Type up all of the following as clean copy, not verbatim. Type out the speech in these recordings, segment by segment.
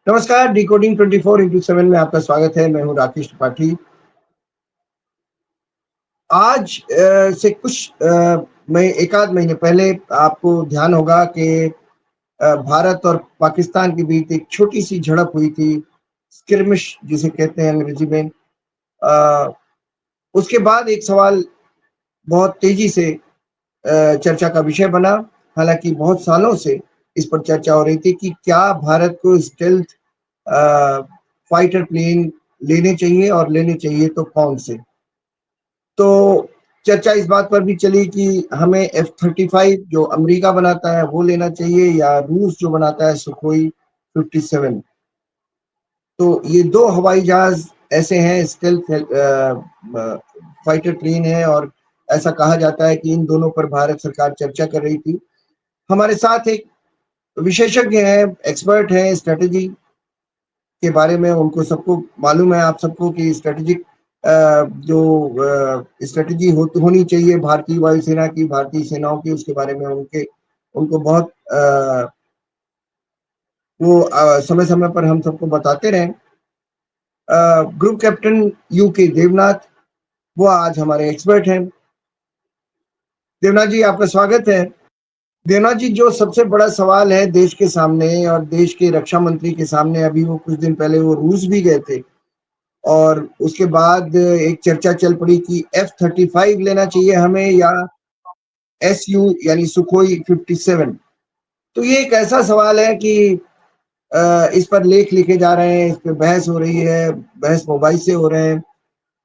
नमस्कार, decoding 24x7 में आपका स्वागत है। मैं हूँ राकेश त्रिपाठी। आज से कुछ मैं 1 आध महीने पहले आपको ध्यान होगा कि भारत और पाकिस्तान के बीच एक छोटी-सी झड़प हुई थी, स्किर्मिश जिसे कहते हैं अंग्रेजी में। अ, उसके बाद एक सवाल बहुत तेज़ी से चर्चा का विषय बना, हालाँकि बहुत सालों से इस पर चर्चा हो रही थी कि क्या भारत को स्टेल्थ अ, फाइटर प्लेन लेने चाहिए और लेने चाहिए तो कौन से? तो चर्चा इस बात पर भी चली कि हमें F-35 जो अमेरिका बनाता है वो लेना चाहिए या रूस जो बनाता है सुखोई 57। तो ये 2 हवाई जहाज़ ऐसे हैं स्टेल्थ फाइटर प्लेन है और ऐसा कहा जाता है कि इन दोनों पर भारत सरकार चर्चा कर रही थी। हमारे साथ एक विशेषज्ञ हैं, एक्सपर्ट हैं स्ट्रैटेजी के बारे में, उनको सबको मालूम है, आप सबको कि स्ट्रैटेजिक जो स्ट्रैटेजी होनी चाहिए भारतीय वायुसेना की, भारतीय सेनाओं की, उसके बारे में उनको बहुत वो समय-समय पर हम सबको बताते रहे। ग्रुप कैप्टन यूके देवनाथ, वो आज हमारे एक्सपर्ट हैं। देवनाथ जी, आपका स्वागत है। देवनाथ जी, जो सबसे बड़ा सवाल है देश के सामने और देश के रक्षा मंत्री के सामने, अभी वो कुछ दिन पहले वो रूस भी गए थे और उसके बाद एक चर्चा चल पड़ी कि F-35 लेना चाहिए हमें या SU यानी सुखोई 57। तो ये एक ऐसा सवाल है कि इस पर लेख लिखे जा रहे हैं, इस पे बहस हो रही है, बहस मोबाइल से हो रहे हैं।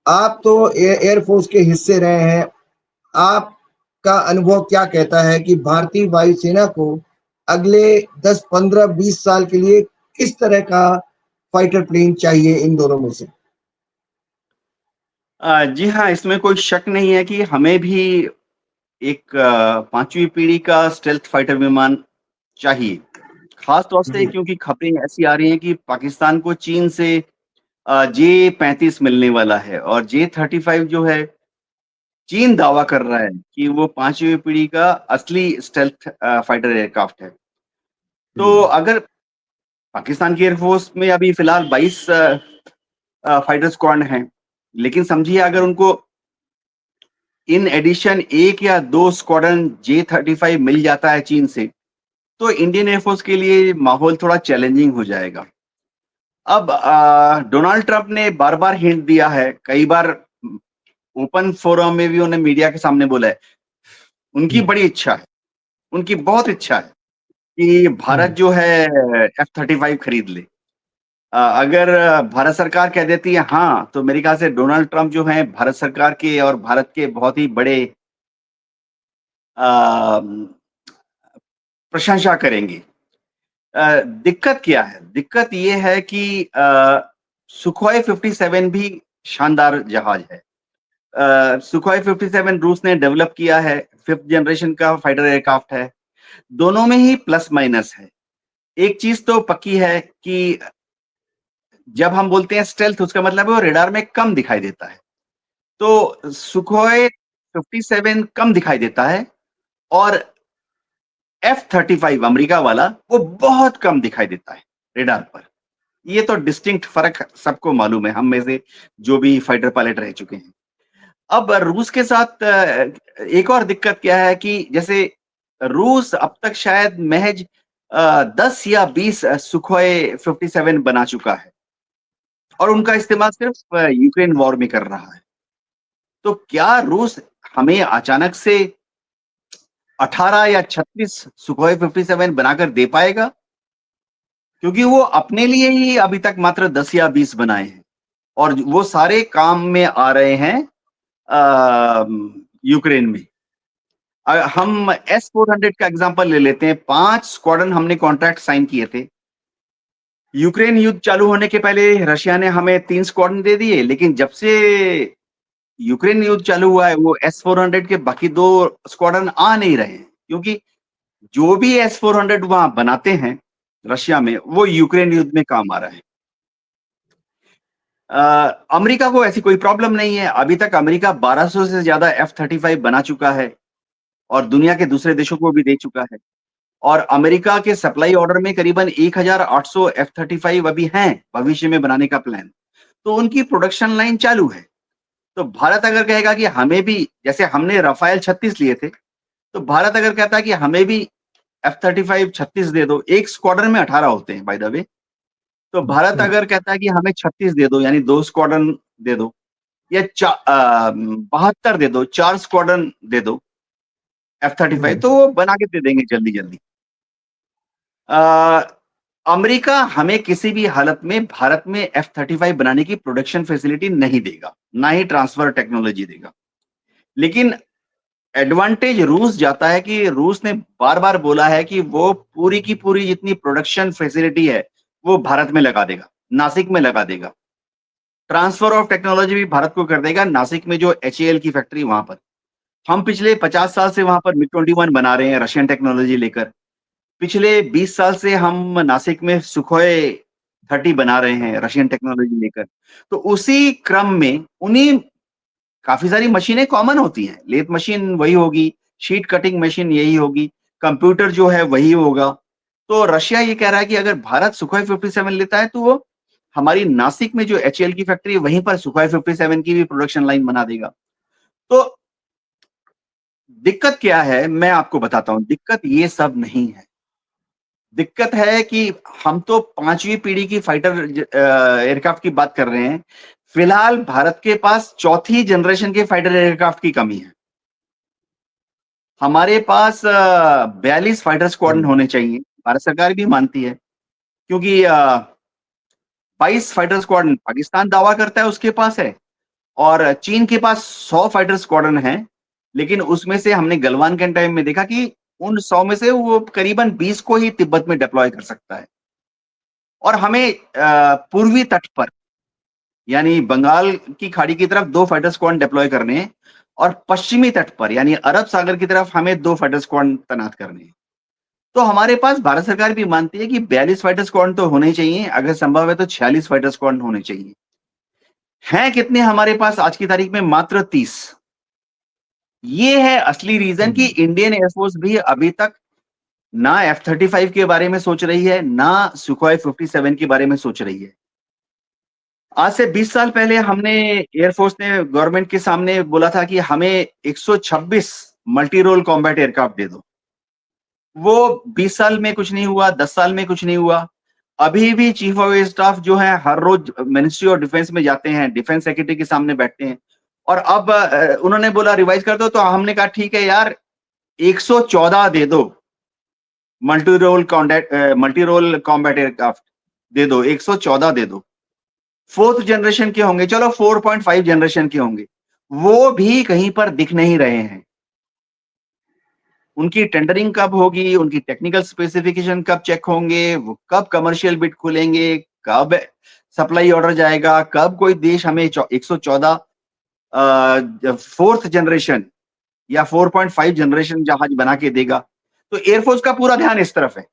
आप तो एयर फोर्स के हिस्से रहे हैं, आपका अनुभव क्या कहता है कि भारतीय वायुसेना को अगले 10, 15, 20 साल के लिए किस तरह का फाइटर प्लेन चाहिए इन दोनों में से? जी हाँ, इसमें कोई शक नहीं है कि हमें भी एक 5वीं पीढ़ी का स्टेल्थ फाइटर विमान चाहिए। ख़ास तौर से जी। क्योंकि खबरें ऐसी आ रही हैं कि पाकिस्तान को चीन से जे-35 मिलने वाला है और जे-35 जो है, चीन दावा कर रहा है कि वो 5वीं पीढ़ी का असली स्टेल्थ फाइटर एयरक्राफ्ट है। तो हुँ। अगर पाकिस्तान की एयर फ़ोर्स में अभी फ़िलहाल 22 फाइटर स्क्वाड हैं, लेकिन समझिए अगर उनको इन एडिशन 1 या 2 स्क्वाड्रन जे-35 मिल जाता है चीन से, तो इंडियन एयर फ़ोर्स के लिए माहौल थोड़ा चैलेंजिंग हो जाएगा। अब डोनाल्ड ट्रंप ने बार-बार हिंट दिया है, कई बार ओपन फोरम में भी उन्हें मीडिया के सामने बोला है, उनकी हुँ, बड़ी इच्छा है, उनकी बहुत इच्छा है कि भारत हुँ। जो है F-35 खरीद ले। अगर भारत सरकार कह देती है हाँ, तो मेरे ख्याल से डोनाल्ड ट्रंप जो हैं भारत सरकार के और भारत के बहुत ही बड़े अ, प्रशंसा करेंगे। दिक्कत क्या है? दिक्कत ये है कि सुखोई 57 भी शानदार जहाज है। सुखोई 57 रूस ने डेवलप किया है, 5th जनरेशन का फाइटर एयरक्राफ्ट है। दोनों में ही प्लस माइनस है। एक चीज़ तो पक्की है कि जब हम बोलते हैं स्टेल्थ उसका मतलब है वो रडार में कम दिखाई देता है। तो सुखोई 57 कम दिखाई देता है और F-35 अमेरिका वाला वो बहुत कम दिखाई देता है रडार पर। ये तो डिस्टिंक्ट फ़र्क सबको मालूम है, हम में से जो भी फाइटर पायलट रह चुके हैं। अब रूस के साथ एक और दिक्कत क्या है कि जैसे रूस अब तक शायद महज़ 10 या 20 सुखोई 57 बना चुका है और उनका इस्तेमाल सिर्फ़ यूक्रेन वॉर में कर रहा है। तो क्या रूस हमें अचानक से 18 या 36 सुखोई 57 बनाकर दे पाएगा? क्योंकि वो अपने लिए ही अभी तक मात्र 10 या 20 बनाए हैं और वो सारे काम में आ रहे हैं यूक्रेन में। हम S-400 का एग्ज़ाम्पल ले लेते हैं, 5 स्क्वाड्रन हमने कॉन्ट्रैक्ट साइन किए थे। यूक्रेन युद्ध चालू होने के पहले रशिया ने हमें 3 स्क्वाड्रन दे दिए, लेकिन जब से यूक्रेन युद्ध चालू हुआ है, वो S-400 के बाकी 2 स्क्वाड्रन आ नहीं रहे हैं, क्योंकि जो भी S-400 वहाँ बनाते हैं, रशिया में, वो यूक्रेन युद्ध में काम आ रहा है। अमेरिका को ऐसी कोई प्रॉब्लम नहीं है, अभी तक अमेरिका 1200 से ज़्यादा F-35 बना चुका है और दुनिया के दूसरे देशों को भी दे चुका है। और अमेरिका के सप्लाई ऑर्डर में करीबन 1800 F-35 अभी हैं, भविष्य में बनाने का प्लान। तो उनकी प्रोडक्शन लाइन चालू है। तो भारत अगर कहेगा कि हमें भी, जैसे हमने राफेल 36 लिए थे, तो भारत अगर कहता है कि हमें भी F-35 36 दे दो, एक स्क्वाड्रन में 18 होते हैं बाय द वे। तो भारत हुँ, अगर कहता है कि हमें 36 दे दो, यानी 2 स्क्वाड्रन दे दो, या 72 दे दो, 4 स्क्वाड्रन दे दो F-35, हुँ, तो वो बना के दे देंगे जल्दी-जल्दी। अ, अमेरिका हमें किसी भी हालत में भारत में F-35 बनाने की प्रोडक्शन फैसिलिटी नहीं देगा, ना ही ट्रांसफर टेक्नोलॉजी देगा। लेकिन एडवांटेज रूस जाता है कि रूस ने बार-बार बोला है कि वो पूरी की पूरी जितनी प्रोडक्शन फैसिलिटी है, वो भारत में लगा देगा, नासिक में लगा देगा। ट्रांसफर ऑफ टेक्नोलॉजी भी भारत को कर देगा, नासिक में जो एचएएल की फैक्ट्री वहाँ पर। हम पिछले 50 साल से वहाँ पर मिग-21 बना रहे हैं रशियन टेक्नोलॉजी लेकर। पिछले 20 साल से हम नासिक में सुखोई 30 बना रहे हैं रशियन टेक्नोलॉजी लेकर। तो उसी क्रम में उन्हीं काफ़ी सारी मशीनें कॉमन होती हैं। लेथ मशीन वही होगी, शीट कटिंग मशीन यही होगी, कंप्यूटर जो है वही होगा। तो रशिया ये कह रहा है कि अगर भारत सुखोई 57 लेता है तो वो हमारी नासिक में जो एचएएल की फैक्ट्री है वहीं पर सुखोई 57 की भी प्रोडक्शन लाइन बना देगा। तो दिक्कत क्या है मैं आपको बताता हूँ, दिक्कत ये सब नहीं है। दिक्कत है कि हम तो 5वीं पीढ़ी की फाइटर एयरक्राफ्ट की बात कर रहे हैं। फिलहाल भारत के पास चौथी जनरेशन के फाइटर एयरक्राफ्ट की कमी है। हमारे पास 42 फाइटर स्क्वाड्रन हुँ, होने चाहिए, भारत सरकार भी मानती है, क्योंकि 22 फाइटर स्क्वाड्रन पाकिस्तान दावा करता है उसके पास है और चीन के पास 100 फाइटर स्क्वाड्रन हैं, लेकिन उसमें से हमने गलवान के टाइम में देखा कि उन 100 में से वो करीबन 20 को ही तिब्बत में डिप्लॉय कर सकता है। और हमें पूर्वी तट पर, यानी बंगाल की खाड़ी की तरफ 2 फाइटर स्क्वाड्रन डिप्लॉय करने हैं और पश्चिमी तट पर, यानी अरब सागर की तरफ हमें 2 फाइटर स्क्वाड्रन तैनात करने हैं। तो हमारे पास भारत सरकार भी मानती है कि 42 फाइटर स्क्वाड्रन तो होने ही चाहिए, अगर संभव है तो 46 फाइटर स्क्वाड्रन होने चाहिए। हैं कितने हमारे पास आज की तारीख में? मात्र 30। ये है असली रीज़न कि हुँ। इंडियन एयर फोर्स भी अभी तक ना F-35 के बारे में सोच रही है, ना सुखोई 57 के बारे में सोच रही है। आज से 20 साल पहले हमने एयर फोर्स ने गवर्नमेंट के सामने बोला था कि हमें 126 मल्टी रोल कॉम्बैट एयरक्राफ्ट दे दो। वो 20 साल में कुछ नहीं हुआ, 10 साल में कुछ नहीं हुआ। अभी भी चीफ ऑफ एयर स्टाफ जो है हर रोज मिनिस्ट्री ऑफ डिफेंस में जाते हैं, डिफेंस सेक्रेटरी के सामने बैठते हैं और अब उन्होंने बोला रिवाइज कर दो, तो हमने कहा ठीक है यार, 114 दे दो मल्टी रोल कॉम्बैट एयरक्राफ्ट दे दो, 114 दे दो। 4th जनरेशन के होंगे, चलो 4.5 जनरेशन के होंगे, वो भी कहीं पर दिख नहीं रहे हैं। उनकी टेंडरिंग कब होगी, उनकी टेक्निकल स्पेसिफिकेशन कब चेक होंगे, वो कब कमर्शियल बिड खुलेंगे, कब सप्लाई ऑर्डर जाएगा, कब कोई देश हमें 114 4th जनरेशन या 4.5 जनरेशन जहाज बना के देगा। तो एयरफोर्स का पूरा ध्यान इस तरफ है।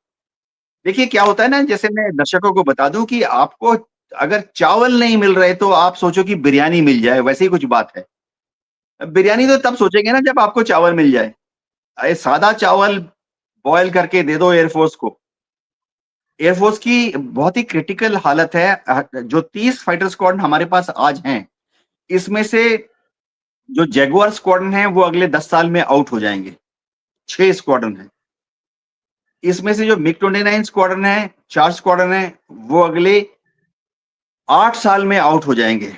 देखिए क्या होता है ना, जैसे मैं दर्शकों को बता दूं कि आपको अगर चावल नहीं मिल रहे तो आप सोचो कि बिरयानी मिल जाए, वैसे ही कुछ बात है। बिरयानी तो तब सोचेंगे ना जब आपको चावल मिल जाए। अरे सादा चावल बॉयल करके दे दो एयरफोर्स को। एयरफोर्स की बहुत ही क्रिटिकल हालत है। जो 30 फाइटर स्क्वाड्रन हमारे पास आज हैं, इसमें से जो जैगुआर स्क्वाड्रन है वो अगले 10 साल में आउट हो जाएंगे। 6 स्क्वाड्रन है। इसमें से जो मिग 29 स्क्वाड्रन है, 4 स्क्वाड्रन है, वो अगले 8 साल में आउट हो जाएंगे।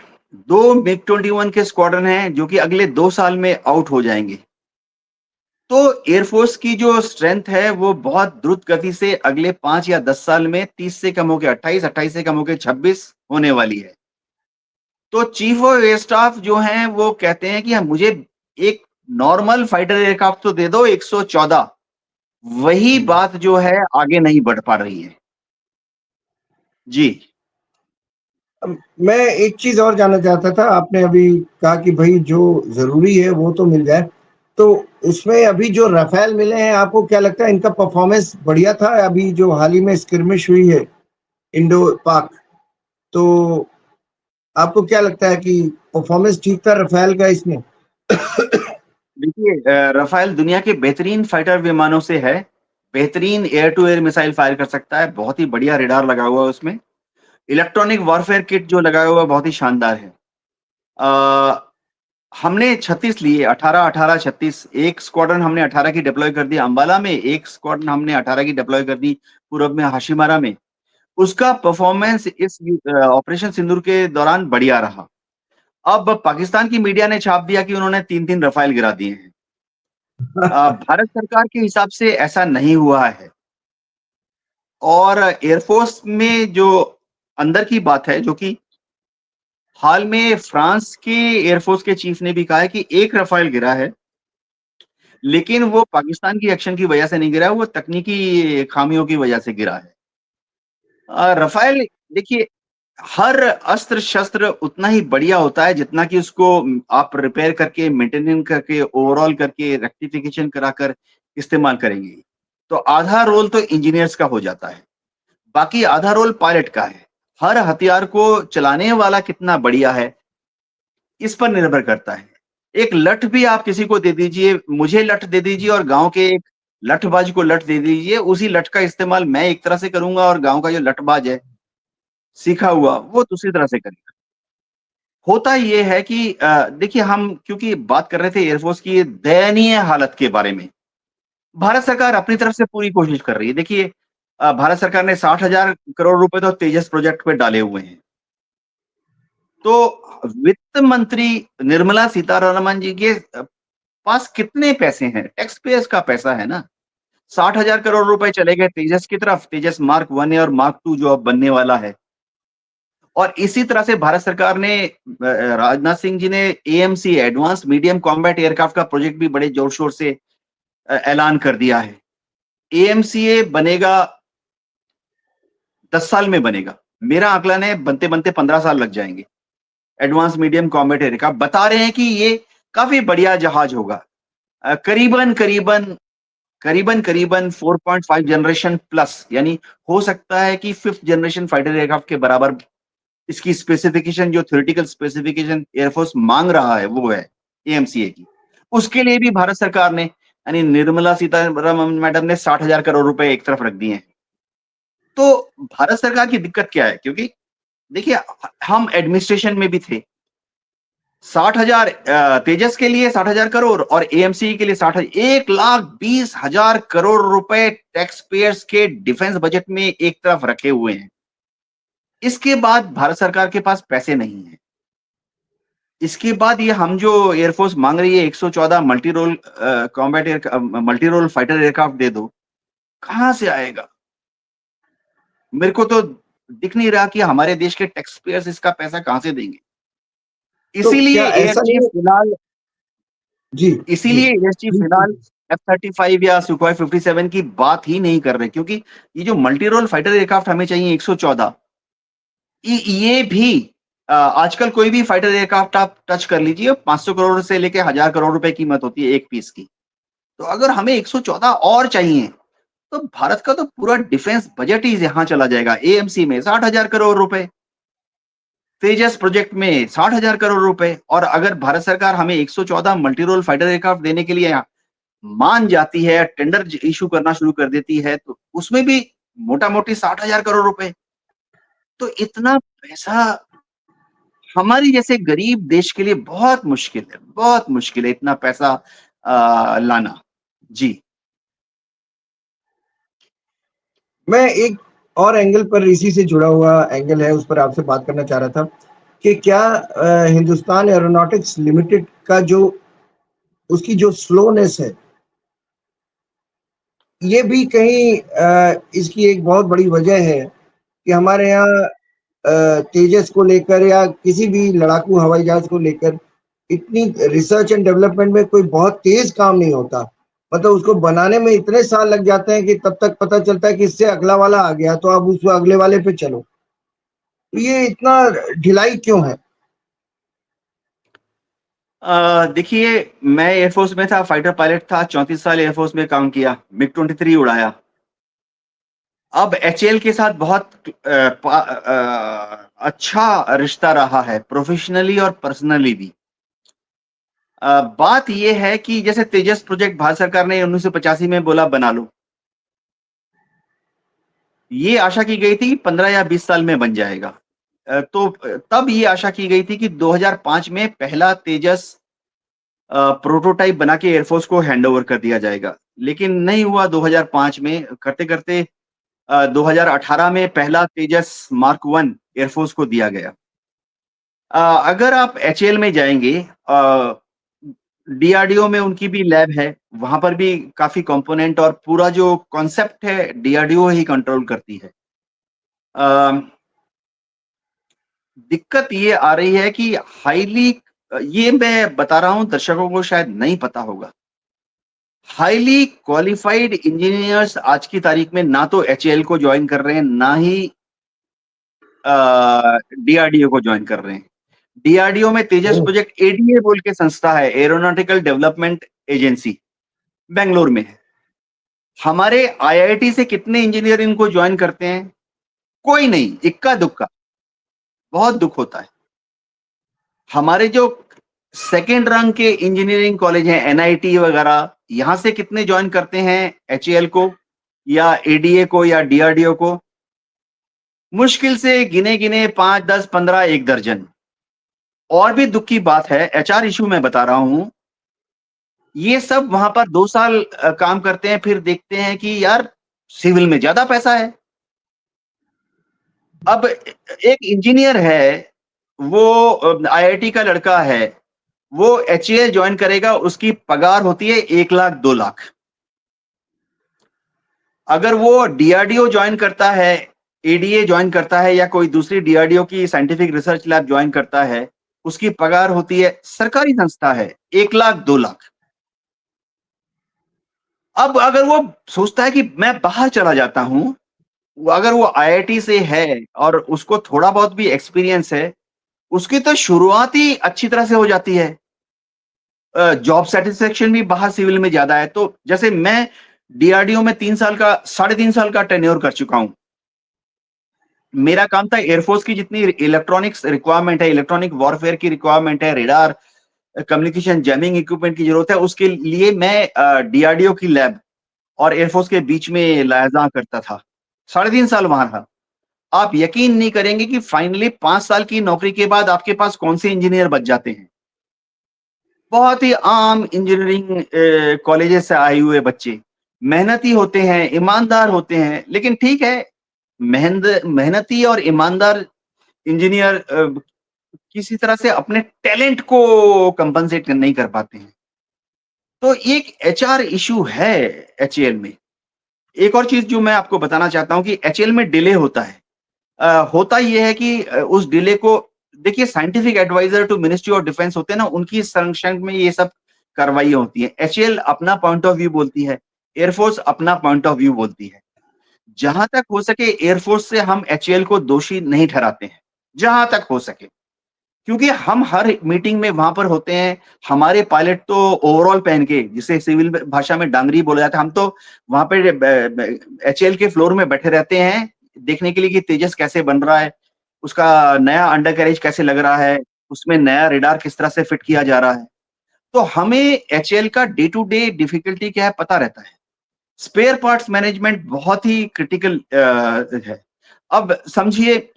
2 मिग 21 के स्क्वाड्रन हैं जो कि अगले 2 साल में आउट हो जाएंगे। तो एयरफोर्स की जो स्ट्रेंथ है वो बहुत द्रुत गति से अगले 5 या 10 साल में 30 से कम होके 28, 28 से कम होके 26 होने वाली है। तो चीफ ऑफ एयर स्टाफ जो हैं वो कहते हैं कि मुझे एक नॉर्मल फाइटर एयरक्राफ्ट तो दे दो 114। वही हुँ। बात जो है आगे नहीं बढ़ पा रही है। जी। मैं एक चीज़ और जानना चाहता था, आपने अभी कहा कि भई जो ज़रूरी है वो तो मिल जाए। तो उसमें अभी जो राफ़ेल मिले हैं, आपको क्या लगता है इनका परफ़ॉर्मेंस बढ़िया था? अभी जो हाल ही में स्किर्मिश हुई है इंडो-पाक, तो आपको क्या लगता है कि परफ़ॉर्मेंस ठीक था राफ़ेल का इसमें? देखिए, राफ़ेल दुनिया के बेहतरीन फाइटर विमानों से है। बेहतरीन air to air missile fire कर सकता है, बहुत ही बढ़िया रेडार लगा हुआ है उसमें। इलेक्ट्रॉनिक वॉरफेयर किट जो लगाया हुआ है बहुत ही शानदार है। अ, हमने 36 लिए, 18-18, 36, एक स्क्वाड्रन हमने 18 की डिप्लॉय कर दी अंबाला में, एक स्क्वाड्रन हमने 18 की डिप्लॉय कर दी पूरब में हाशिमारा में। उसका परफॉर्मेंस इस ऑपरेशन सिंदूर के दौरान बढ़िया रहा। अब पाकिस्तान की मीडिया ने छाप दिया कि उन्होंने 3-3 रफाल गिरा दिए हैं। भारत सरकार के हिसाब से ऐसा नहीं हुआ है। और एयरफोर्स में जो अंदर की बात है, जो कि हाल में फ्रांस के एयरफोर्स के चीफ ने भी कहा है कि 1 रफाल गिरा है, लेकिन वो पाकिस्तान की एक्शन की वजह से नहीं गिरा है, वो तकनीकी खामियों की वजह से गिरा है। रफाल देखिए, हर अस्त्र-शस्त्र उतना ही बढ़िया होता है जितना कि उसको आप रिपेयर करके, मेंटेनेंस करके, ओवरऑल करके, रेक्टिफिकेशन कराकर इस्तेमाल करेंगे। तो आधा रोल तो इंजीनियर्स का हो जाता है, बाकी आधा रोल पायलट का है। हर हथियार को चलाने वाला कितना बढ़िया है, इस पर निर्भर करता है। एक लठ भी आप किसी को दे दीजिए, मुझे लठ दे दीजिए और गाँव के एक लठबाज को लठ दे दीजिए, उसी लठ का इस्तेमाल मैं एक तरह से करूँगा और गाँव का जो लठबाज है, सीखा हुआ, वो दूसरी तरह से करेगा। होता ये है कि देखिए हम क्योंकि बात कर रहे थे एयरफोर्स की दयनीय हालत के बारे में। भारत सरकार अपनी तरफ से पूरी कोशिश कर रही है। देखिए भारत सरकार ने 60,000 करोड़ रुपए तो तेजस प्रोजेक्ट पे डाले हुए हैं। तो वित्त मंत्री निर्मला सीतारमण जी के पास कितने पैसे हैं? टैक्स पेयर्स का पैसा है ना। 60,000 करोड़ रुपए चले गए तेजस की तरफ, तेजस मार्क 1 और मार्क 2 जो अब बनने वाला है। और इसी तरह से भारत सरकार ने राजनाथ सिंह जी ने AMC advance medium combat aircraft का प्रोजेक्ट भी बड़े जोर-शोर से ऐलान कर दिया है। एएमसीए बनेगा 10 साल में बनेगा। मेरा आकलन है बनते-बनते 15 साल लग जाएँगे। एडवांस मीडियम कॉम्बैट एयरक्राफ्ट बता रहे हैं कि ये काफ़ी बढ़िया जहाज होगा। करीबन 4.5 जनरेशन प्लस यानी हो सकता है कि 5th जनरेशन फाइटर एयरक्राफ्ट के बराबर इसकी स्पेसिफिकेशन जो थ्योरेटिकल स्पेसिफिकेशन एयरफोर्स मांग रहा है वो है एएमसीए की। उसके लिए भी भारत सरकार ने यानी निर्मला सीतारमण मैडम ने 60,000 करोड़ रुपए एक तरफ रख दिए हैं। तो भारत सरकार की दिक्कत क्या है? क्योंकि देखिए हम एडमिनिस्ट्रेशन में भी थे। 60,000 तेजस के लिए 60,000 करोड़ और एएमसीए के लिए 1,20,000 करोड़ रुपए टैक्स पेयर्स के डिफेंस बजट में एक तरफ रखे हुए हैं। इसके बाद भारत सरकार के पास पैसे नहीं है। इसके बाद ये हम जो एयरफोर्स मांग रही है 114 multi role combat multi role fighter aircraft दे दो, कहाँ से आएगा? मेरे को तो दिख नहीं रहा कि हमारे देश के टैक्स पेयर्स इसका पैसा कहाँ से देंगे। तो इसीलिए क्या ऐसा एएसजी नहीं है? फिलहाल जी, जी। इसीलिए एएसजी बिल्कुल। फिलहाल F-35 या सुखोई 57 की बात ही नहीं कर रहे क्योंकि ये जो मल्टी रोल फाइटर एयरक्राफ्ट हमें चाहिए 114 ये भी आजकल कोई भी फाइटर एयरक्राफ्ट आप टच कर लीजिए 500 करोड़ से लेके 1000 करोड़ रुपए कीमत होती है एक पीस की। तो अगर हमें 114 और चाहिए, तो भारत का तो पूरा डिफेंस बजट ही यहाँ चला जाएगा। एएमसी में 60,000 करोड़ रुपए, तेजस प्रोजेक्ट में 60,000 करोड़ रुपए और अगर भारत सरकार हमें 114 मल्टी रोल फाइटर एयरक्राफ्ट देने के लिए मान जाती है, टेंडर इश्यू करना शुरू कर देती है, तो उसमें भी मोटा-मोटी 60,000 करोड़ रुपए। तो इतना पैसा हमारी जैसे गरीब देश के लिए बहुत मुश्किल है इतना पैसा लाना। जी। मैं एक और एंगल पर इसी से जुड़ा हुआ एंगल है, उस पर आपसे बात करना चाह रहा था कि क्या हिंदुस्तान एरोनॉटिक्स लिमिटेड का जो उसकी जो स्लोनेस है, ये भी कहीं इसकी एक बहुत बड़ी वजह है कि हमारे यहाँ तेजस को लेकर या किसी भी लड़ाकू हवाई जहाज को लेकर इतनी रिसर्च एंड डेवलपमेंट में कोई बहुत तेज काम नहीं होता। मतलब उसको बनाने में इतने साल लग जाते हैं कि तब तक पता चलता है कि इससे अगला वाला आ गया, तो अब उस अगले वाले पे चलो। तो ये इतना ढिलाई क्यों है? देखिए मैं एयरफोर्स में था, फाइटर पायलट था, 34 साल एयरफोर्स में काम किया, मिग-23 उड़ाया। अब एचएएल के साथ बहुत अच्छा रिश्ता रहा है, प्रोफेशनली और पर्सनली भी। बात ये है कि जैसे तेजस प्रोजेक्ट भारत सरकार ने 1985 में बोला बना लो। ये आशा की गई थी कि 15 या 20 साल में बन जाएगा। तब ये आशा की गई थी कि 2005 में पहला तेजस प्रोटोटाइप बना के एयरफोर्स को हैंडओवर कर दिया जाएगा। लेकिन नहीं हुआ 2005 में, करते-करते 2018 में पहला तेजस मार्क 1 एयरफोर्स को दिया गया। अगर आप एचएएल में जाएँगे, डीआरडीओ में उनकी भी लैब है, वहाँ पर भी काफ़ी कंपोनेंट और पूरा जो कॉन्सेप्ट है डीआरडीओ ही कंट्रोल करती है। अ, दिक्कत ये आ रही है कि हाइली ये मैं बता रहा हूँ, दर्शकों को शायद नहीं पता होगा। हाइली क्वालिफाइड इंजीनियर्स आज की तारीख में ना तो एचएएल को जॉइन कर रहे हैं, ना ही डीआरडीओ को जॉइन कर रहे हैं। डीआरडीओ में तेजस ओह! प्रोजेक्ट एडीए बोल के संस्था है, एरोनॉटिकल डेवलपमेंट एजेंसी, बेंगलोर में है। हमारे आईआईटी से कितने इंजीनियर इनको जॉइन करते हैं? कोई नहीं, इक्का-दुक्का। बहुत दुःख होता है। हमारे जो सेकंड रैंक के इंजीनियरिंग कॉलेज हैं, एनआईटी वगैरह, यहाँ से कितने जॉइन करते हैं एचएएल को या एडीए को या डीआरडीओ को? मुश्किल से गिने-गिने 5, 10, 15, 1 दर्जन। और भी दुःख की बात है, एचआर इश्यू मैं बता रहा हूँ, ये सब वहाँ पर 2 साल काम करते हैं, फिर देखते हैं कि यार सिविल में ज़्यादा पैसा है। अब एक इंजीनियर है, वो आईआईटी का लड़का है, वो एचएएल जॉइन करेगा, उसकी पगार होती है 1 लाख 2 लाख। अगर वो डीआरडीओ जॉइन करता है, एडीए जॉइन करता है या कोई दूसरी डीआरडीओ की साइंटिफिक रिसर्च लैब जॉइन करता है, उसकी पगार होती है, सरकारी संस्था है, 1 लाख 2 लाख। अब अगर वो सोचता है कि मैं बाहर चला जाता हूँ, अगर वो आईआईटी से है और उसको थोड़ा बहुत भी एक्सपीरियंस है, उसकी तो शुरुआत ही अच्छी तरह से हो जाती है। जॉब सैटिस्फैक्शन भी बाहर सिविल में ज़्यादा है। तो जैसे मैं डीआरडीओ में 3 साल का, साढ़े 3 साल का टेन्योर कर चुका हूँ। मेरा काम था एयरफोर्स की जितनी इलेक्ट्रॉनिक्स रिक्वायरमेंट है, इलेक्ट्रॉनिक वॉरफेयर की रिक्वायरमेंट है, रेडार, कम्युनिकेशन जैमिंग इक्विपमेंट की ज़रूरत है, उसके लिए मैं डीआरडीओ की लैब और एयरफोर्स के बीच में लायाज़ा करता था। साढ़े 3 साल वहाँ था। आप यकीन नहीं करेंगे कि फाइनली 5 साल की नौकरी के बाद आपके पास कौन से इंजीनियर बच जाते हैं। बहुत ही आम इंजीनियरिंग कॉलेजेस से आए हुए बच्चे, मेहनती होते हैं, ईमानदार होते हैं, लेकिन ठीक है, मेहनती और ईमानदार इंजीनियर किसी तरह से अपने टैलेंट को कंपनसेट नहीं कर पाते हैं। तो एक एचआर इश्यू है एचएएल में। एक और चीज़ जो मैं आपको बताना चाहता हूँ कि एचएएल में डिले होता है। होता ये है कि उस डिले को देखिए, scientific adviser to ministry of defence होते हैं ना, उनकी संरक्षण में ये सब कार्रवाइयाँ होती हैं। एचएएल अपना पॉइंट ऑफ व्यू बोलती है, एयरफोर्स अपना पॉइंट ऑफ व्यू बोलती है। जहाँ तक हो सके एयरफोर्स से हम एचएएल को दोषी नहीं ठहराते हैं, जहाँ तक हो सके। क्योंकि हम हर मीटिंग में वहाँ पर होते हैं, हमारे पायलट तो ओवरऑल पहन के, जिसे सिविल भाषा में डांगरी बोला जाता है, हम तो वहाँ पे एचएएल के फ्लोर में बैठे रहते हैं, देखने के लिए कि तेजस कैसे बन रहा है, उसका नया अंडर कैरेज कैसे लग रहा है, उसमें नया रेडार किस तरह से फिट किया जा रहा है। तो हमें एचएएल का डे टू डे डिफिकल्टी क्या है पता रहता है। स्पेयर पार्ट्स मैनेजमेंट बहुत ही क्रिटिकल है। अब समझिए,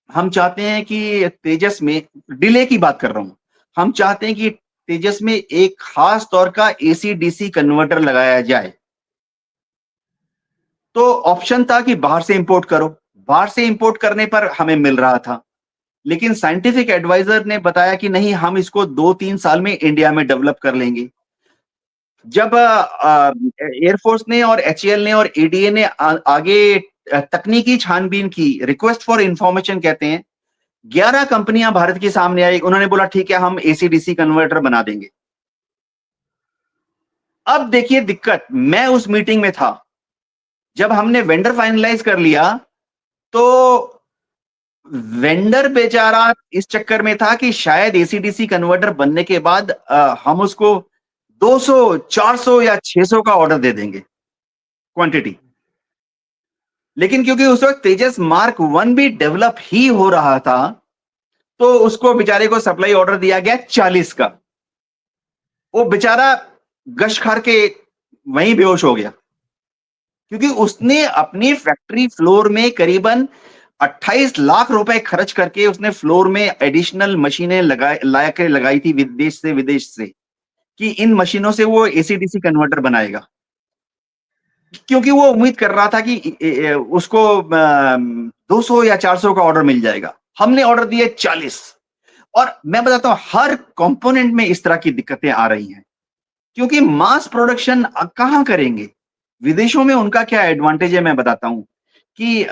हम चाहते हैं कि तेजस में, डिले की बात कर रहा हूँ। हम चाहते हैं कि तेजस में एक खास तौर का एसी-डीसी कन्वर्टर लगाया जाए। तो ऑप्शन था कि बाहर से इंपोर्ट करो। बाहर से इंपोर्ट करने पर हमें मिल रहा था। लेकिन साइंटिफिक एडवाइजर ने बताया कि नहीं, हम इसको 2-3 साल में इंडिया में डेवलप कर लेंगे। जब एयरफोर्स ने और एचएएल ने और एडीए ने आगे तकनीकी छानबीन की, रिक्वेस्ट फॉर इन्फॉर्मेशन कहते हैं, 11 कंपनियां भारत के सामने आई, उन्होंने बोला ठीक है, हम एसी-डीसी कन्वर्टर बना देंगे। अब देखिए दिक्कत, मैं उस मीटिंग में था। जब हमने वेंडर फाइनलाइज कर लिया, तो वेंडर बेचारा इस चक्कर में था कि शायद एसी-डीसी कन्वर्टर बनने के बाद हम उसको 200, 400 या 600 का ऑर्डर दे देंगे, क्वांटिटी। लेकिन क्योंकि उस वक़्त तेजस मार्क 1 भी डेवलप ही हो रहा था, तो उसको बेचारे को सप्लाई ऑर्डर दिया गया 40 का। वो बेचारा गश खार के वहीं बेहोश हो गया। क्योंकि उसने अपनी फैक्ट्री फ्लोर में करीबन 28 लाख रुपए खर्च करके उसने फ्लोर में एडिशनल मशीनें लगाई थी विदेश से कि इन मशीनों से वो एसी-डीसी कन्वर्टर बनाएगा। क्योंकि वो उम्मीद कर रहा था कि उसको 200 या 400 का ऑर्डर मिल जाएगा। हमने ऑर्डर दिए 40 और मैं बताता हूँ हर कंपोनेंट में इस तरह की दिक्कतें आ रही हैं। क्योंकि मास प्रोडक्शन कहाँ करेंगे? विदेशों में उनका क्या एडवांटेज है मैं बताता हूँ कि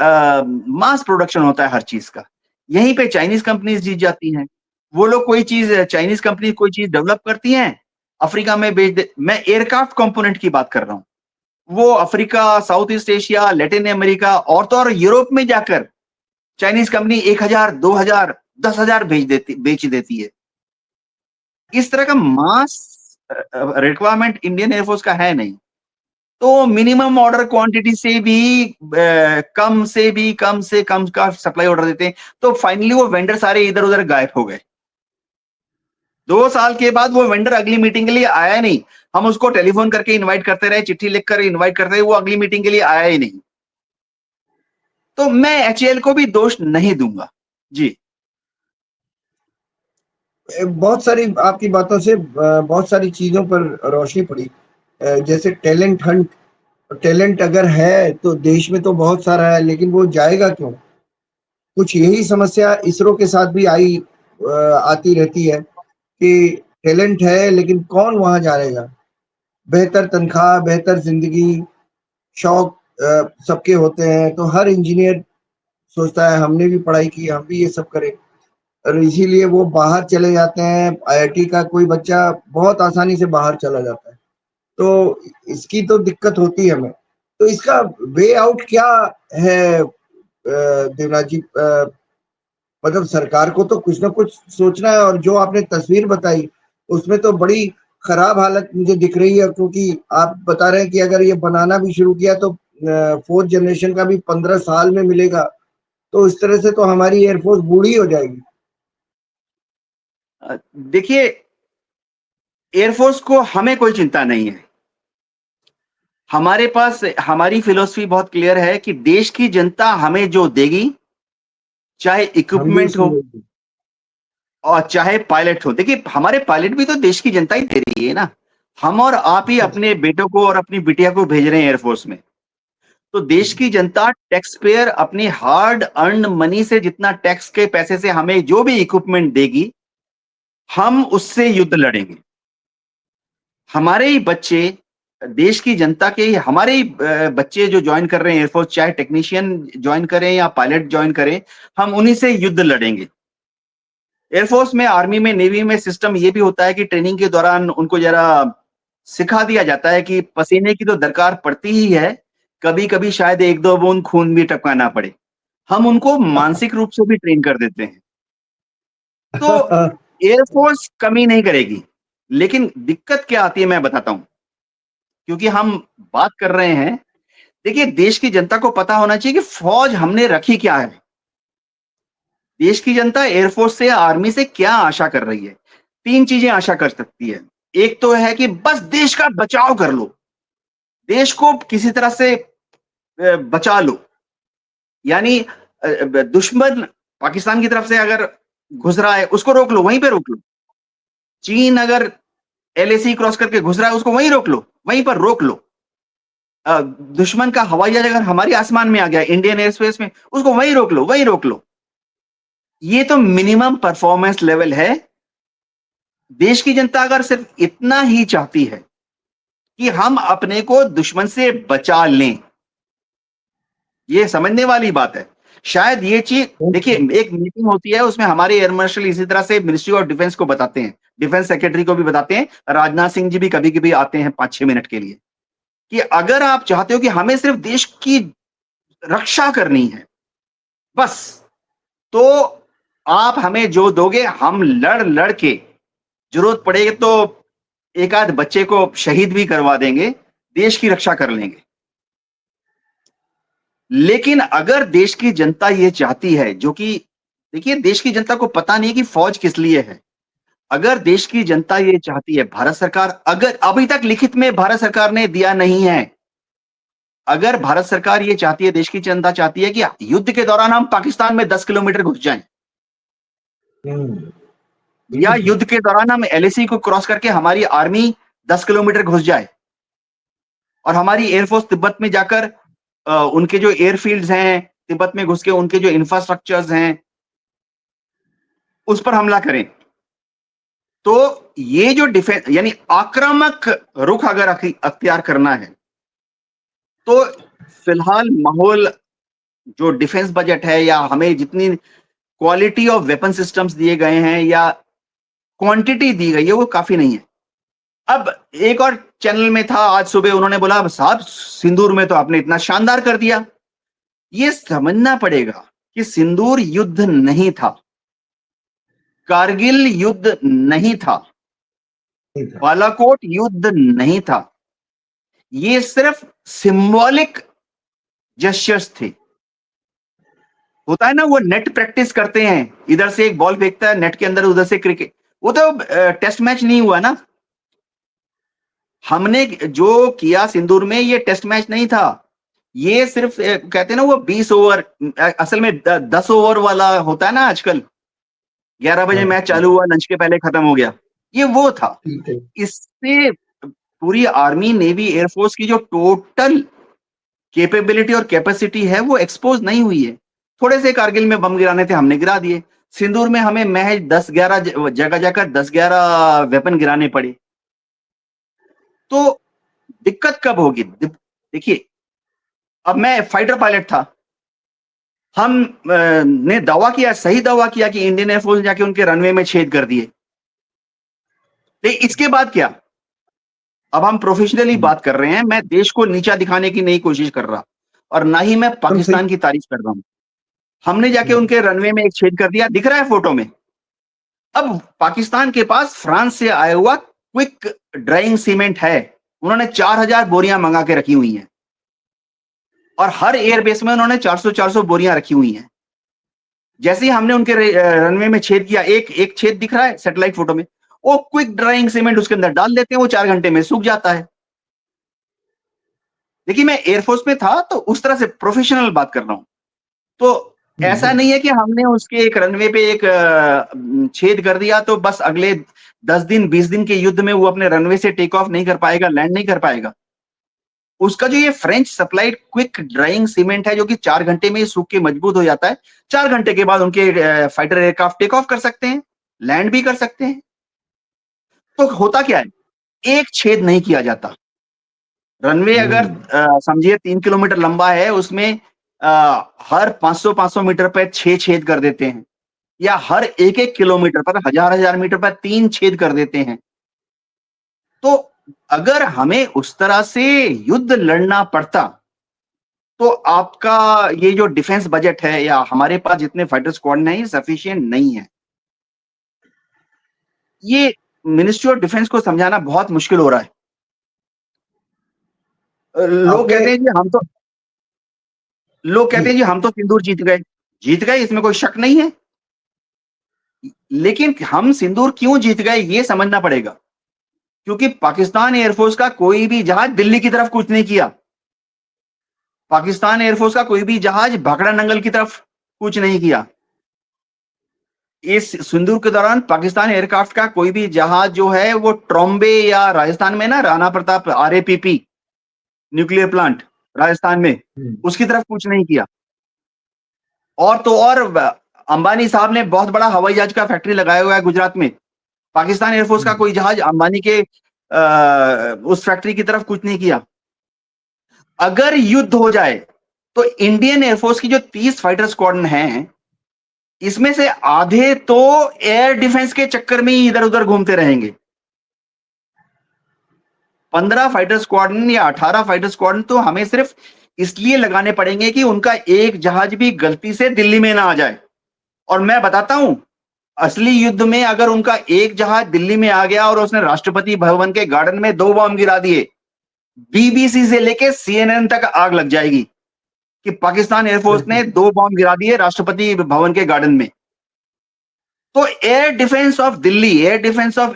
मास प्रोडक्शन होता है हर चीज़ का। यहीं पे चाइनीज़ कंपनीज़ जीत जाती हैं। वो लोग कोई चीज़ चाइनीज़ कंपनी कोई चीज़ डेवलप करती हैं, अफ्रीका में बेच दे मैं एयरक्राफ्ट कंपोनेंट की बात कर रहा हूँ। वो Africa, south east Asia, Latin America और तो और यूरोप में जाकर चाइनीज़ कंपनी 1000, 2000, 10,000 बेच देती है। इस तरह का मास रिक्वायरमेंट इंडियन एयरफोर्स का है नहीं। तो मिनिमम ऑर्डर क्वांटिटी से भी कम से भी कम से कम का सप्लाई ऑर्डर देते हैं। तो फाइनली वो वेंडर सारे इधर-उधर गायब हो गए। 2 साल के बाद वो वेंडर अगली मीटिंग के लिए आया नहीं। हम उसको टेलीफ़ोन करके इनवाइट करते रहे, चिट्ठी लिखकर इनवाइट करते रहे, वो अगली मीटिंग के लिए आया ही नहीं। तो मैं एचएएल को भी दोष नहीं दूँगा। जी। बहुत सारी आपकी बातों से बहुत सारी चीज़ों पर रोशनी पड़ी। जैसे टैलेंट अगर है तो देश में तो बहुत सारा है, लेकिन वो जाएगा क्यों? कुछ यही समस्या इसरो के साथ भी आती रहती है कि टैलेंट है लेकिन कौन वहाँ जाएगा? बेहतर तनख्वाह, बेहतर ज़िंदगी, शौक सबके होते हैं, तो हर इंजीनियर सोचता है हमने भी पढ़ाई की, हम भी ये सब करें और इसीलिए वो बाहर चले जाते हैं। आईआईटी का कोई बच्चा बहुत आसानी से बाहर चला जाता है। तो इसकी तो दिक्कत होती है हमें। तो इसका वे आउट क्या है देवराज जी? मतलब सरकार को तो कुछ ना कुछ सोचना है और जो आपने तस्वीर बताई, उसमें तो बड़ी खराब हालत मुझे दिख रही है क्योंकि आप बता रहे हैं कि अगर ये बनाना भी शुरू किया तो 4th जनरेशन का भी 15 साल में मिलेगा। तो इस तरह से तो हमारी एयरफोर्स बूढ़ी हो जाएगी। देखिए एयरफोर्स को हमें कोई चिंता नहीं है। हमारे पास हमारी फिलॉसफी बहुत क्लियर है कि देश की जनता हमें जो देगी, चाहे हम भी इक्विपमेंट उसकी हो लेंगे। और चाहे पायलट हो। देखिए हमारे पायलट भी तो देश की जनता ही दे रही है ना। हम और आप ही अपने बेटों को और अपनी बिटिया को भेज रहे हैं एयरफोर्स में। तो देश की जनता टैक्स पेयर अपनी हार्ड अर्न्ड मनी से जितना टैक्स के पैसे से हमें जो भी इक्विपमेंट देगी, हम उससे युद्ध लड़ेंगे। हमारे ही बच्चे देश की जनता के हमारे ही बच्चे जो जॉइन कर रहे हैं एयरफोर्स, चाहे टेक्नीशियन जॉइन करें या पायलट जॉइन करें, हम उन्हीं से युद्ध लड़ेंगे। एयरफोर्स में, आर्मी में, नेवी में सिस्टम ये भी होता है कि ट्रेनिंग के दौरान उनको जरा सिखा दिया जाता है कि पसीने की तो दरकार पड़ती ही है, कभी-कभी शायद 1-2 बूंद खून भी टपकाना पड़े। हम उनको मानसिक रूप से भी ट्रेन कर देते हैं। तो एयरफोर्स कमी नहीं करेगी, लेकिन दिक्कत क्या आती है मैं बताता हूँ। क्योंकि हम बात कर रहे हैं, देखिए देश की जनता को पता होना चाहिए कि फौज हमने रखी क्या है। देश की जनता एयरफोर्स से, आर्मी से क्या आशा कर रही है? 3 चीज़ें आशा कर सकती है। एक तो है कि बस देश का बचाव कर लो, देश को किसी तरह से बचा लो। यानी दुश्मन पाकिस्तान की तरफ से अगर घुस रहा है, उसको रोक लो, वहीं पे रोक लो। चीन अगर एलएसी क्रॉस करके घुस रहा है, उसको वहीं रोक लो, वहीं पर रोक लो। दुश्मन का हवाई जहाज अगर हमारे आसमान में आ गया, इंडियन एयर स्पेस में, उसको वहीं रोक लो, वहीं रोक लो। ये तो मिनिमम परफॉर्मेंस लेवल है। देश की जनता अगर सिर्फ इतना ही चाहती है कि हम अपने को दुश्मन से बचा लें, ये समझने वाली बात है। शायद ये चीज़ देखिए एक मीटिंग होती है उसमें हमारे एयर मार्शल इसी तरह से मिनिस्ट्री ऑफ डिफेंस को बताते हैं, डिफेंस सेक्रेटरी को भी बताते हैं, राजनाथ सिंह जी भी कभी-कभी आते हैं 5-6 मिनट के लिए, कि अगर आप चाहते हो कि हमें सिर्फ देश की रक्षा करनी है, बस, तो आप हमें जो दोगे हम लड़-लड़ के ज़रूरत पड़ेगी तो एक आध बच्चे को शहीद भी करवा देंगे, देश की रक्षा कर लेंगे। लेकिन अगर देश की जनता ये चाहती है जो कि देखिए देश की जनता को पता नहीं है कि फौज किस लिए है। अगर देश की जनता ये चाहती है भारत सरकार अगर अभी तक लिखित में भारत सरकार ने दिया नहीं है। अगर भारत सरकार ये चाहती है, देश की जनता चाहती है कि युद्ध के दौरान हम पाकिस्तान में 10 किलोमीटर घुस जाएं, हुँ, या बिल्कुल सही। युद्ध के दौरान हम एलएसी को क्रॉस करके हमारी आर्मी 10 किलोमीटर घुस जाए और हमारी एयरफोर्स तिब्बत में जाकर उनके जो एयरफील्ड्स हैं, तिब्बत में घुस के उनके जो इंफ्रास्ट्रक्चर्स हैं, उस पर हमला करें। तो ये जो डिफेंस यानी आक्रामक रुख अगर अख्तियार करना है, तो फिलहाल माहौल जो डिफेंस बजट है या हमें जितनी क्वालिटी ऑफ वेपन सिस्टम्स दिए गए हैं या क्वांटिटी दी गई है, वो काफी नहीं है। अब एक और चैनल में था आज सुबह, उन्होंने बोला साहब सिंदूर में तो आपने इतना शानदार कर दिया। ये समझना पड़ेगा कि सिंदूर युद्ध नहीं था, कारगिल युद्ध नहीं था, सही था। बालाकोट युद्ध नहीं था। ये सिर्फ सिंबॉलिक जेस्चर्स थे। होता है ना, वो नेट प्रैक्टिस करते हैं, इधर से एक बॉल फेंकता है नेट के अंदर, उधर से क्रिकेट। वो तो टेस्ट मैच नहीं हुआ ना। हमने जो किया सिंदूर में, ये टेस्ट मैच नहीं था। ये सिर्फ कहते हैं ना, वो 20 ओवर, असल में 10 ओवर वाला होता है ना आजकल। 11 बजे हाँ, मैच हाँ, चालू हुआ, लंच के पहले खत्म हो गया। ये वो था। ठीक है। इससे पूरी आर्मी, नेवी, एयरफोर्स की जो टोटल कैपेबिलिटी और कैपेसिटी है, वो एक्सपोज नहीं हुई है। थोड़े से कारगिल में बम गिराने थे, हमने गिरा दिए। सिंदूर में हमें महज 10-11 जगह जाकर 10-11 वेपन गिराने पड़े। तो दिक्कत कब होगी? देखिए, अब मैं फाइटर पायलट था। हम ने दावा किया, सही दावा किया कि इंडियन एयरफोर्स ने जाके उनके रनवे में छेद कर दिए। लेकिन इसके बाद क्या? अब हम प्रोफेशनली हुँ, बात कर रहे हैं। मैं देश को नीचा दिखाने की नहीं कोशिश कर रहा और ना ही मैं एकदम सही। पाकिस्तान की तारीफ कर रहा हूं। हमने जाके हुँ, उनके रनवे में एक छेद कर दिया, दिख रहा है फोटो में। अब पाकिस्तान के पास फ्रांस से आया हुआ क्विक ड्राइंग सीमेंट है। उन्होंने 4000 बोरियां मंगा के रखी हुई हैं और हर एयरबेस में उन्होंने 400-400 बोरियां रखी हुई हैं। जैसे ही हमने उनके रनवे में छेद किया, एक एक छेद दिख रहा है सैटेलाइट फोटो में, वो क्विक ड्राइंग सीमेंट उसके अंदर डाल देते हैं, वो 4 घंटे में सूख जाता है। देखिए, मैं एयरफोर्स में था तो उस तरह से प्रोफेशनल बात कर रहा हूं। तो हुँ, ऐसा बिल्कुल। नहीं है कि हमने उसके एक रनवे पे एक छेद कर दिया तो बस अगले 10 दिन 20 दिन के युद्ध में वो अपने रनवे से टेक ऑफ नहीं कर पाएगा, लैंड नहीं कर पाएगा। उसका जो ये French supplied quick drawing cement है, जो कि 4 घंटे में ही सूख के मजबूत हो जाता है। 4 घंटे के बाद उनके फाइटर एयरक्राफ्ट टेक ऑफ कर सकते हैं, लैंड भी कर सकते हैं। तो होता क्या है? एक छेद नहीं किया जाता। रनवे अगर हुँ, समझिए 3 किलोमीटर लंबा है, उसमें हर 500-500 मीटर पे 6 छेद कर देते हैं, या हर 1-1 किलोमीटर पर, हजार-हजार मीटर पर 3 छेद कर देते हैं। तो अगर हमें उस तरह से युद्ध लड़ना पड़ता, तो आपका ये जो डिफेंस बजट है या हमारे पास जितने फाइटर स्क्वाड हैं, ये सफिशिएंट नहीं है। ये मिनिस्ट्री ऑफ डिफेंस को समझाना बहुत मुश्किल हो रहा है। लोग आपने कहते हैं जी, जी हम तो सिंदूर जीत गए। जीत गए, इसमें कोई शक नहीं है। लेकिन हम सिंदूर क्यों जीत गए, ये समझना पड़ेगा। क्योंकि पाकिस्तान एयरफोर्स का कोई भी जहाज दिल्ली की तरफ कूच नहीं किया। पाकिस्तान एयरफोर्स का कोई भी जहाज भाखड़ा नंगल की तरफ कूच नहीं किया। इस सिंदूर के दौरान पाकिस्तान एयरक्राफ्ट का कोई भी जहाज जो है, वो ट्रॉम्बे या राजस्थान में ना राणा प्रताप आरएपीपी न्यूक्लियर प्लांट राजस्थान में, हुँ, उसकी तरफ कूच नहीं किया। और तो और अंबानी साहब ने बहुत बड़ा हवाई जहाज का फैक्ट्री लगाया हुआ है गुजरात में। पाकिस्तान एयरफोर्स का हुँ, कोई जहाज अंबानी के उस फैक्ट्री की तरफ कुछ नहीं किया। अगर युद्ध हो जाए तो इंडियन एयरफोर्स की जो 30 फाइटर स्क्वाड्रन हैं, इसमें से आधे तो एयर डिफेंस के चक्कर में ही इधर-उधर घूमते रहेंगे। 15 फाइटर स्क्वाड्रन या 18 फाइटर स्क्वाड्रन तो हमें सिर्फ इसलिए लगाने पड़ेंगे कि उनका एक जहाज भी गलती से दिल्ली में ना आ जाए। और मैं बताता हूं, असली युद्ध में अगर उनका एक जहाज दिल्ली में आ गया और उसने राष्ट्रपति भवन के गार्डन में 2 बॉम्ब गिरा दिए, बीबीसी से लेके सीएनएन तक आग लग जाएगी कि पाकिस्तान एयरफोर्स बिल्कुल ने सही। 2 बॉम्ब गिरा दिए राष्ट्रपति भवन के गार्डन में। तो air defence of Delhi, air defence of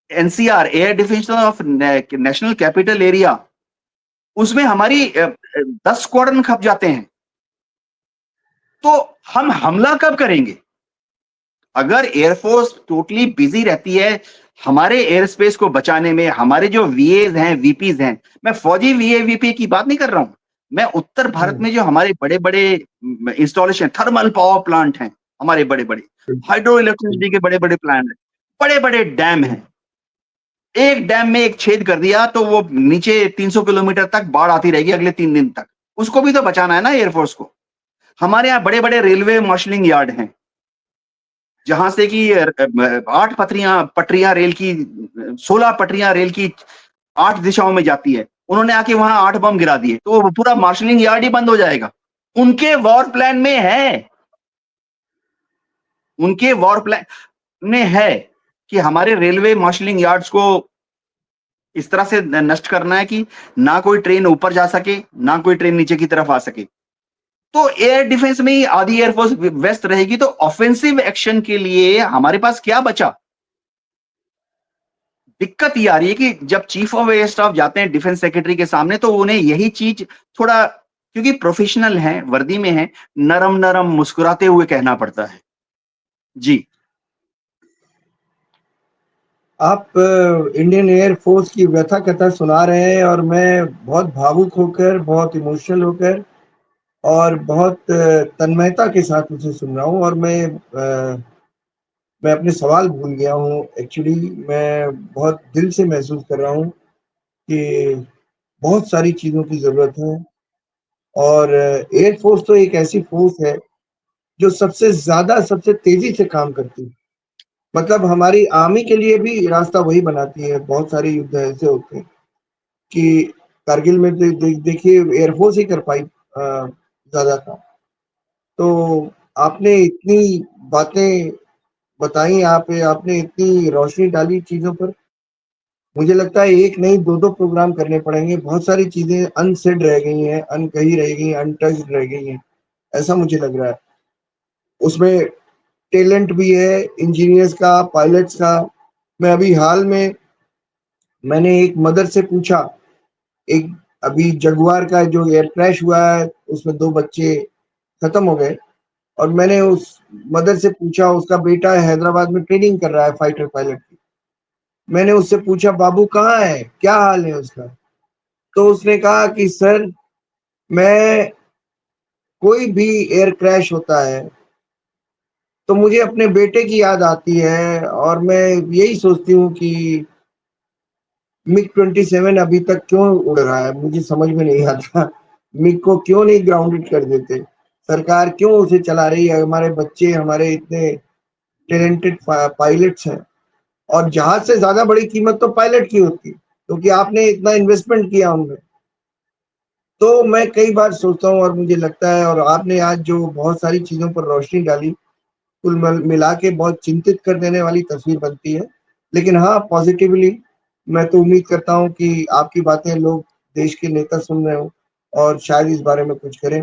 NCR, air defence of national capital area, उसमें हमारी 10 स्क्वाड्रन खप जाते हैं, तो हम हमला कब करेंगे? अगर एयरफोर्स टोटली बिजी रहती है हमारे एयर स्पेस को बचाने में, हमारे जो वीएज हैं, वीपीज हैं, मैं फौजी वीए वीपी की बात नहीं कर रहा हूं, मैं उत्तर भारत हुँ, में जो हमारे बड़े बड़े इंस्टॉलेशन, थर्मल पावर प्लांट हैं, हमारे बड़े बड़े हाइड्रो बिल्कुल। इलेक्ट्रिसिटी के बड़े बड़े प्लांट हैं, बड़े बड़े डैम हैं, एक डैम में एक छेद कर दिया तो वो नीचे 300 किलोमीटर तक बाढ़ आती रहेगी अगले 3 दिन तक, उसको भी तो बचाना है ना एयरफोर्स को। हमारे यहाँ बड़े बड़े रेलवे मार्शलिंग यार्ड हैं, जहां से कि 8 पटरियां रेल की, 16 पटरियां रेल की 8 दिशाओं में जाती है, उन्होंने आके वहां 8 बम गिरा दिए, तो वो पूरा मार्शलिंग यार्ड ही बंद हो जाएगा। उनके वॉर प्लान में है, उनके वॉर प्लान में है कि हमारे रेलवे मार्शलिंग यार्ड्स को इस तरह से नष्ट करना है कि ना कोई ट्रेन ऊपर जा सके, ना कोई ट्रेन नीचे की तरफ आ सके। तो एयर डिफेंस में ही आधी एयरफोर्स व्यस्त रहेगी, तो ऑफेंसिव एक्शन के लिए हमारे पास क्या बचा? दिक्कत ये आ रही है कि जब चीफ ऑफ एयर स्टाफ जाते हैं डिफेंस सेक्रेटरी के सामने, तो उन्हें यही चीज थोड़ा, क्योंकि प्रोफेशनल हैं, वर्दी में हैं, नरम नरम मुस्कुराते हुए कहना पड़ता है। जी। आप इंडियन एयर फ़ोर्स की व्यथा-कथा सुना रहे हैं और मैं बहुत भावुक होकर, बहुत इमोशनल होकर और बहुत तन्मयता के साथ उसे सुन रहा हूँ और मैं अपने सवाल भूल गया हूँ। एक्चुअली मैं बहुत दिल से महसूस कर रहा हूँ कि बहुत सारी चीज़ों की ज़रूरत है और एयर फ़ोर्स तो एक ऐसी फ़ोर्स है, जो सबसे ज़्यादा, सबसे तेज़ी से काम करती है। मतलब हमारी आर्मी के लिए भी रास्ता वही बनाती है। बहुत सारे युद्ध ऐसे होते हैं कि कारगिल में देखिए एयर फ़ोर्स ही कर पाई ज़्यादा काम। तो आपने इतनी बातें बताई यहाँ पे, आपने इतनी रोशनी डाली चीज़ों पर, मुझे लगता है 1 नहीं 2-2 प्रोग्राम करने पड़ेंगे। बहुत सारी चीज़ें अनसेड रह गई हैं, अनकही रह गई हैं, अनटच्ड रह गई हैं, ऐसा मुझे लग रहा है। उसमें टैलेंट भी है इंजीनियर्स का, पायलट्स का। मैं अभी हाल में मैंने एक मदर से पूछा, एक अभी जगुआर का जो एयर क्रैश हुआ है, उसमें 2 बच्चे खत्म हो गए और मैंने उस मदर से पूछा, उसका बेटा हैदराबाद में ट्रेनिंग कर रहा है फाइटर पायलट की। मैंने उससे पूछा, "बाबू कहाँ है? क्या हाल है उसका?" तो उसने कहा कि सर मैं कोई भी एयर क्रैश होता है, तो मुझे अपने बेटे की याद आती है और मैं यही सोचती हूँ कि मिग-27 अभी तक क्यों उड़ रहा है? मुझे समझ में नहीं आता। मिग को क्यों नहीं ग्राउंडेड कर देते? सरकार क्यों उसे चला रही है? हमारे बच्चे, हमारे इतने टैलेंटेड पायलट्स हैं और जहाज से ज़्यादा बड़ी कीमत तो पायलट की होती है, क्योंकि आपने इतना इन्वेस्टमेंट किया उनमें। तो मैं कई बार सोचता हूँ और मुझे लगता है और आपने आज जो बहुत सारी चीज़ों पर रोशनी डाली, कुल मिला के बहुत चिंतित कर देने वाली तस्वीर बनती है। लेकिन हाँ, पॉज़िटिवली मैं तो उम्मीद करता हूँ कि आपकी बातें लोग देश के नेता सुन रहे हों और शायद इस बारे में कुछ करें।